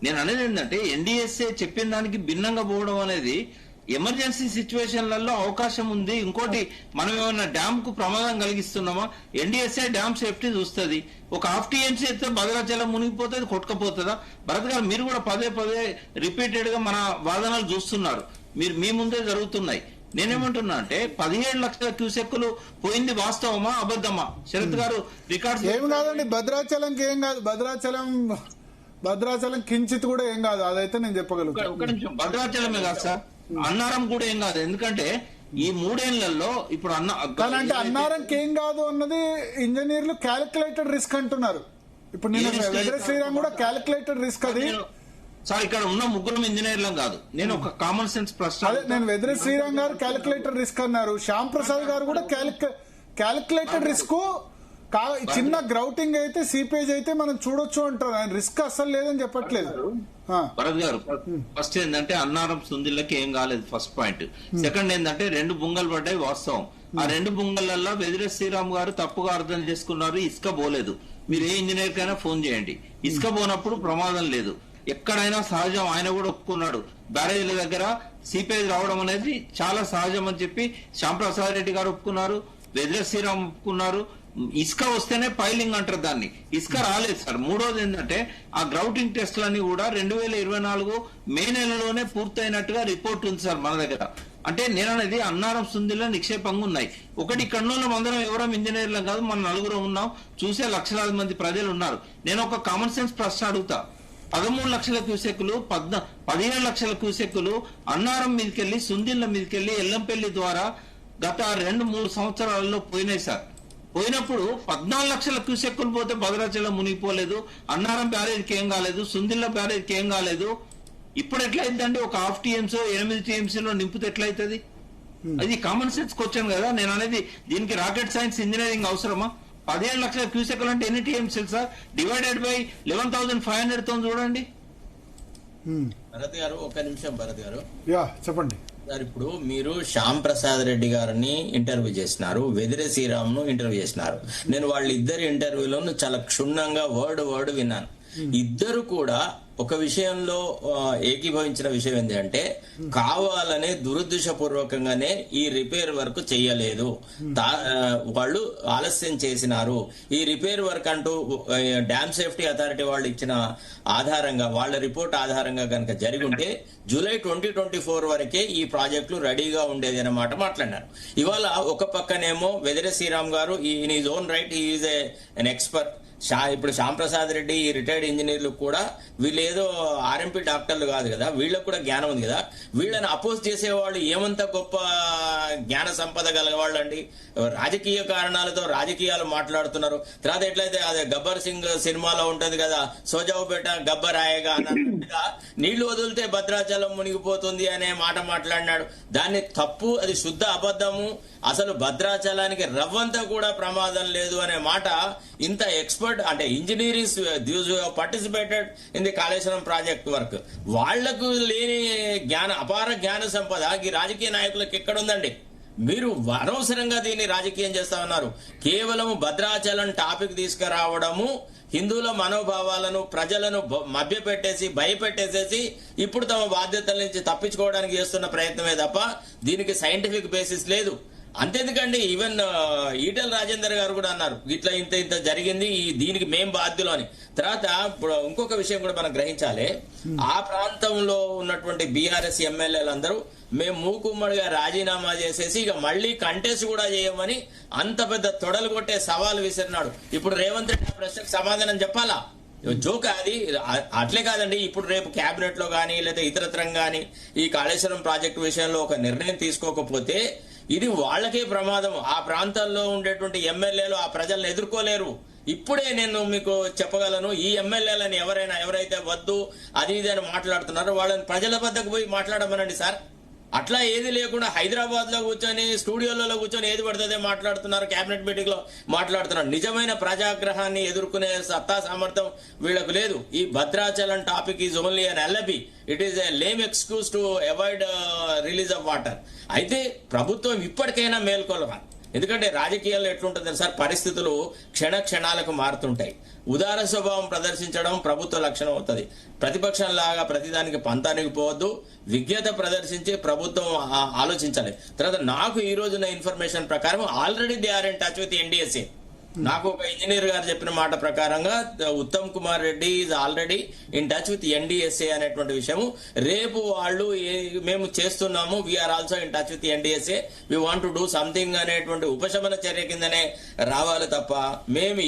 నేను అనేది ఏంటంటే ఎన్డీఎస్ఏ చెప్పిన దానికి భిన్నంగా పోవడం అనేది ఎమర్జెన్సీ సిచ్యువేషన్లలో అవకాశం ఉంది. ఇంకోటి మనం ఏమైనా డ్యామ్ కు ప్రమాదం కలిగిస్తున్నామా? ఎన్డీఎస్ఏ డ్యామ్ సేఫ్టీ చూస్తుంది. ఒక హాఫ్ టీఎంసీ అయితే భద్రాచలం మునిగిపోతుంది, కొట్టుకపోతుందా? భరత్ గారు మీరు కూడా పదే పదే రిపీటెడ్ గా మన వాదనలు చూస్తున్నారు, మీరు మీ ముందే జరుగుతున్నాయి. నేనేమంటున్నా అంటే 17 లక్షల క్యూసెక్కులు పోయింది వాస్తవమా అబద్ధమా? శరత్ గారు రికార్డ్స్ ఏం కాదండి, భద్రాచలంకి ఏం కాదు, భద్రాచలం కించిత్ కూడా ఏం కాదు, అదైతే నేను చెప్పగలుగుతాను. ఒక నిమిషం, భద్రాచలమే కాదు సార్, అన్నారం కూడా ఏం కాదు. ఎందుకంటే ఈ 3 ఏళ్లలో ఇప్పుడు అంటే అన్నారంకి ఏం కాదు అన్నది ఇంజనీర్లు క్యాలిక్యులేటెడ్ రిస్క్ అంటున్నారు. ఇప్పుడు నేను వెదర్ శ్రీరామ్ కూడా క్యాలిక్యులేటెడ్ రిస్క్ అది సార్. ఇక్కడ ఉన్న ముగ్గురు ఇంజనీర్లం కాదు, నేను ఒక కామన్ సెన్స్ ప్రశ్న. అదే నేను వెదర్ శ్రీరామ్ గారు క్యాలిక్యులేటెడ్ రిస్క్ అన్నారు, శ్యామ్ ప్రసాద్ గారు కూడా క్యాలిక్యులేటెడ్ రిస్క్. చిన్న గ్రౌటింగ్ అయితే సీపేజ్ అయితే మనం చూడొచ్చు అంటారు, ఆయన రిస్క్ అస్సలు లేదని చెప్పట్లేదు. భరత్ గారు ఫస్ట్ ఏంటంటే అన్నారం సుందిళ్ళకి ఏం కాలేదు, ఫస్ట్ పాయింట్. సెకండ్ ఏంటంటే 2 బుంగలు పడ్డాయి వాస్తవం. ఆ 2 బుంగలలో వెదిరే శ్రీరామ్ గారు తప్పుగా అర్థం చేసుకున్నారు, ఇసుక పోలేదు. మీరు ఏ ఇంజనీర్ కైనా ఫోన్ చేయండి, ఇసుక పోనప్పుడు ప్రమాదం లేదు. ఎక్కడైనా సహజం, ఆయన కూడా ఒప్పుకున్నాడు. బ్యారేజీల దగ్గర సీపేజ్ రావడం అనేది చాలా సహజం అని చెప్పి శ్యాంప్రసాద్ రెడ్డి గారు ఒప్పుకున్నారు, వెదిరే శ్రీరామ్ ఒప్పుకున్నారు. ఇసుక వస్తేనే పైలింగ్ అంటారు దాన్ని, ఇసుక రాలేదు సార్. మూడోది ఏంటంటే ఆ గ్రౌటింగ్ టెస్ట్లన్నీ కూడా 2024 మే నెలలోనే పూర్తయినట్టుగా రిపోర్ట్ ఉంది సార్ మన దగ్గర. అంటే నేననేది అన్నారం సుందిలో నిక్షేపంగా ఉన్నాయి. ఒకటి కర్నూలు అందరం ఎవరం ఇంజనీర్లం కాదు, మన 4 ఉన్నాం, చూసే లక్షలాది మంది ప్రజలు ఉన్నారు. నేను ఒక కామన్ సెన్స్ ప్రశ్న అడుగుతా. 13 లక్షల క్యూసెక్కులు 17 లక్షల క్యూసెక్కులు అన్నారం మీదకెళ్లి సుందిళ్ల మీదకెళ్లి ఎల్లంపల్లి ద్వారా గత 2-3 సంవత్సరాలలో పోయినాయి సార్. పోయినప్పుడు 14 లక్షల క్యూసెక్కులు పోతే భద్రాచలం మునిగిపోలేదు, అన్నారం బ్యారేజ్కి ఏం కాలేదు, సుందిళ్ల బ్యారేజ్కి ఏం కాలేదు. ఇప్పుడు ఎట్లయిద్దండి? ఒక హాఫ్ టీఎంసీ 8 టీఎంసీలో నింపుతే ఎట్లయితుంది? అది కామన్ సెన్స్ క్వశ్చన్ కదా. నేను అనేది దీనికి రాకెట్ సైన్స్ ఇంజనీరింగ్ అవసరమా? 17 లక్షల క్యూసెక్కులు అంటే ఎన్ని టీఎంసీలు సార్? డివైడెడ్ బై 11,500 తో చూడండి. భరత్ గారు ఒక నిమిషం. భరత్ గారు చెప్పండి సార్. ఇప్పుడు మీరు శ్యామ్ ప్రసాద్ రెడ్డి గారిని ఇంటర్వ్యూ చేసినారు, వెదిరే శ్రీరామ్ ను ఇంటర్వ్యూ చేసినారు. నేను వాళ్ళిద్దరి ఇంటర్వ్యూలను చాలా క్షుణ్ణంగా వర్డ్ విన్నాను. ఇద్దరు కూడా ఒక విషయంలో ఏకీభవించిన విషయం ఏంటంటే కావాలనే దురుద్దేశపూర్వకంగానే ఈ రిపేర్ వర్క్ చెయ్యలేదు, వాళ్ళు ఆలస్యం చేసినారు. ఈ రిపేర్ వర్క్ అంటూ డ్యామ్ సేఫ్టీ అథారిటీ వాళ్ళు ఇచ్చిన ఆధారంగా, వాళ్ళ రిపోర్ట్ ఆధారంగా కనుక జరిగి ఉంటే జూలై 2024 వరకే ఈ ప్రాజెక్టులు రెడీగా ఉండేది అన్నమాట మాట్లాడినారు. ఇవాళ ఒక పక్కనేమో వెదిరే శ్రీరామ్ గారు in his own right he is an expert. ఇప్పుడు శ్యామ్ ప్రసాద్ రెడ్డి ఈ రిటైర్డ్ ఇంజనీర్లు కూడా వీళ్ళు ఏదో ఆర్ఎంపీ డాక్టర్లు కాదు కదా, వీళ్ళకు కూడా జ్ఞానం ఉంది కదా. వీళ్ళని అపోజ్ చేసేవాళ్ళు ఏమంత గొప్ప జ్ఞాన సంపద గలవాళ్ళు అండి. రాజకీయ కారణాలతో రాజకీయాలు మాట్లాడుతున్నారు. తర్వాత ఎట్లయితే అదే గబ్బర్ సింగ్ సినిమాలో ఉంటది కదా, సోజావుపేట గబ్బర్ ఆయగా అన్నట్టుగా నీళ్లు వదిలితే భద్రాచలం మునిగిపోతుంది అనే మాట మాట్లాడినాడు. దాన్ని తప్పు, అది శుద్ధ అబద్ధము. అసలు భద్రాచలానికి రవ్వంతా కూడా ప్రమాదం లేదు అనే మాట ఇంత ఎక్స్పర్ట్ అంటే engineering participated in the Kaleshwaram project work, వాళ్లకు లేని అపార జ్ఞాన సంపద ఈ రాజకీయ నాయకులకు ఎక్కడుందండి? మీరు అనవసరంగా దీన్ని రాజకీయం చేస్తా ఉన్నారు. కేవలం భద్రాచలం టాపిక్ తీసుకురావడము, హిందువుల మనోభావాలను ప్రజలను మభ్యపెట్టేసి భయపెట్టేసేసి ఇప్పుడు తమ బాధ్యతల నుంచి తప్పించుకోవడానికి చేస్తున్న ప్రయత్నమే తప్ప దీనికి సైంటిఫిక్ బేసిస్ లేదు. అంతేందుకండి, ఈవెన్ ఈటెల రాజేందర్ గారు కూడా అన్నారు ఇట్లా ఇంత జరిగింది, దీనికి మేం బాధ్యులు అని. తర్వాత ఇంకొక విషయం కూడా మనం గ్రహించాలి. ఆ ప్రాంతంలో ఉన్నటువంటి బీఆర్ఎస్ ఎమ్మెల్యేలందరూ మేము మూకుమ్మడిగా రాజీనామా చేసేసి ఇక మళ్లీ కంటెస్ట్ కూడా చేయమని అంత పెద్ద తొడలు కొట్టే సవాల్ విసిరినాడు. ఇప్పుడు రేవంత్ రెడ్డి ఆ ప్రశ్నకు సమాధానం చెప్పాలా? జోక్ అది. అట్లే కాదండి, ఇప్పుడు రేపు క్యాబినెట్ లో గానీ లేదా ఇతరత్రం గానీ ఈ కాళేశ్వరం ప్రాజెక్టు విషయంలో ఒక నిర్ణయం తీసుకోకపోతే ఇది వాళ్ళకే ప్రమాదం. ఆ ప్రాంతాల్లో ఉండేటువంటి ఎమ్మెల్యేలు ఆ ప్రజలను ఎదుర్కోలేరు. ఇప్పుడే నేను మీకు చెప్పగలను, ఈ ఎమ్మెల్యేలని ఎవరైతే వద్దు అది ఇది అని మాట్లాడుతున్నారో వాళ్ళని ప్రజల వద్దకు పోయి మాట్లాడమనండి సార్. అట్లా ఏది లేకుండా హైదరాబాద్ లో కూర్చొని స్టూడియోలలో కూర్చొని ఏది పడుతుందే మాట్లాడుతున్నారు, కేబినెట్ మీటింగ్ లో మాట్లాడుతున్నారు. నిజమైన ప్రజాగ్రహాన్ని ఎదుర్కొనే సత్తా సామర్థ్యం వీళ్లకు లేదు. ఈ Bhadrachalam topic is only an L A B. It is a lame excuse to avoid release of water. అయితే ప్రభుత్వం ఇప్పటికైనా మేల్కొలవాలి. ఎందుకంటే రాజకీయాల్లో ఎట్లుంటుంది సార్, పరిస్థితులు క్షణాలకు మారుతుంటాయి. ఉదార స్వభావం ప్రదర్శించడం ప్రభుత్వ లక్షణం అవుతుంది. ప్రతిపక్షంలాగా ప్రతిదానికి పంతానికి పోవద్దు, విజ్ఞత ప్రదర్శించి ప్రభుత్వం ఆలోచించాలి. తర్వాత నాకు ఈ రోజున ఇన్ఫర్మేషన్ ప్రకారం already they are in touch with NDSA. నాకు ఒక ఇంజనీర్ గారు చెప్పిన మాట ప్రకారంగా Uttam Kumar Reddy is already in touch with NDSA అనేటువంటి విషయము. రేపు వాళ్ళు మేము చేస్తున్నాము, we are also in touch with NDSA, we want to do something అనేటువంటి ఉపశమన చర్య కిందనే రావాలి తప్ప మేము